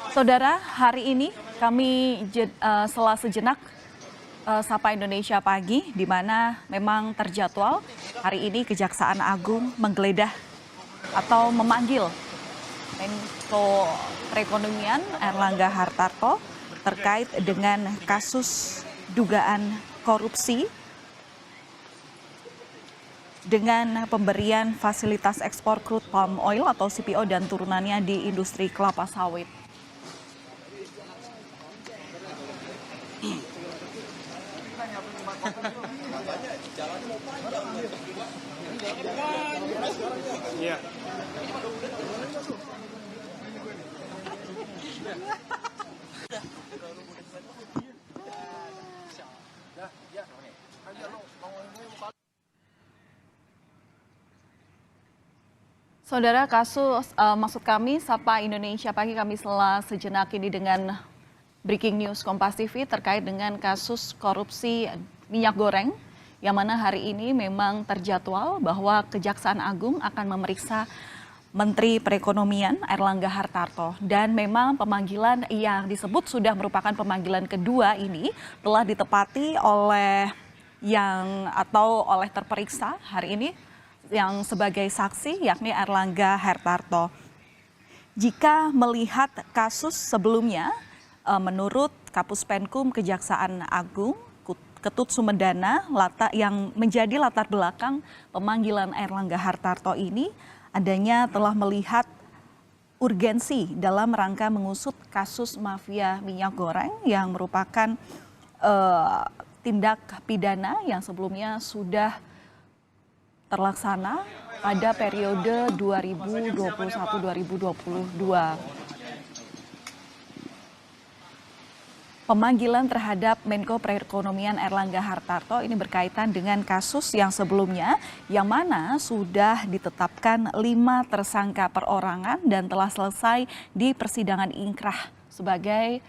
Saudara, hari ini kami setelah sejenak Sapa Indonesia Pagi, di mana memang terjadwal hari ini Kejaksaan Agung menggeledah atau memanggil Menko Perekonomian Airlangga Hartarto terkait dengan kasus dugaan korupsi dengan pemberian fasilitas ekspor crude palm oil atau CPO dan turunannya di industri kelapa sawit. Iya. Saudara, kasus maksud kami Sapa Indonesia Pagi kami setelah sejenak ini dengan breaking news Kompas TV terkait dengan kasus korupsi minyak goreng yang mana hari ini memang terjadwal bahwa Kejaksaan Agung akan memeriksa Menteri Perekonomian Airlangga Hartarto, dan memang pemanggilan yang disebut sudah merupakan pemanggilan kedua ini telah ditepati oleh oleh terperiksa hari ini yang sebagai saksi, yakni Airlangga Hartarto. Jika melihat kasus sebelumnya, menurut Kapus Penkum Kejaksaan Agung, Ketut Sumedana, yang menjadi latar belakang pemanggilan Airlangga Hartarto ini, adanya telah melihat urgensi dalam rangka mengusut kasus mafia minyak goreng yang merupakan tindak pidana yang sebelumnya sudah terlaksana pada periode 2021-2022. Pemanggilan terhadap Menko Perekonomian Airlangga Hartarto ini berkaitan dengan kasus yang sebelumnya, yang mana sudah ditetapkan 5 tersangka perorangan dan telah selesai di persidangan ingkrah sebagai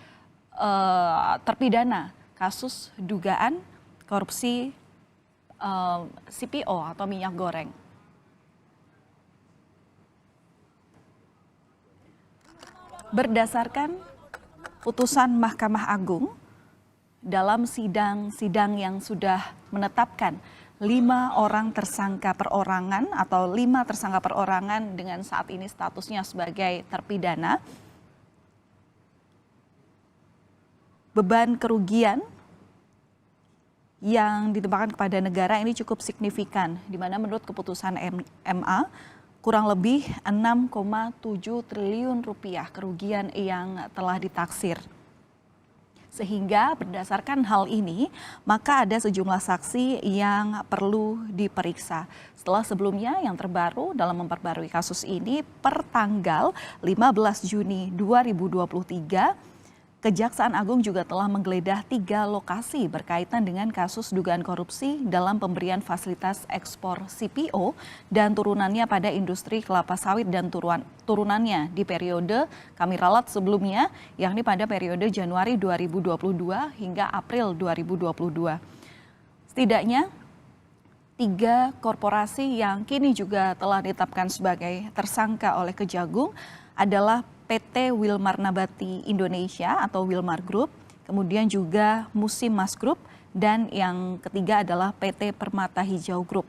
terpidana kasus dugaan korupsi CPO atau minyak goreng. Berdasarkan putusan Mahkamah Agung dalam sidang yang sudah menetapkan 5 orang tersangka perorangan atau 5 tersangka perorangan dengan saat ini statusnya sebagai terpidana, beban kerugian yang ditempatkan kepada negara ini cukup signifikan, di mana menurut keputusan MA kurang lebih 6,7 triliun rupiah kerugian yang telah ditaksir. Sehingga berdasarkan hal ini, maka ada sejumlah saksi yang perlu diperiksa. Setelah sebelumnya yang terbaru dalam memperbarui kasus ini, per tanggal 15 Juni 2023, Kejaksaan Agung juga telah menggeledah 3 lokasi berkaitan dengan kasus dugaan korupsi dalam pemberian fasilitas ekspor CPO dan turunannya pada industri kelapa sawit dan turunannya di periode kami ralat sebelumnya, yakni pada periode Januari 2022 hingga April 2022. Setidaknya 3 korporasi yang kini juga telah ditetapkan sebagai tersangka oleh Kejagung adalah PT Wilmar Nabati Indonesia atau Wilmar Group, kemudian juga Musimas Group, dan yang ketiga adalah PT Permata Hijau Group.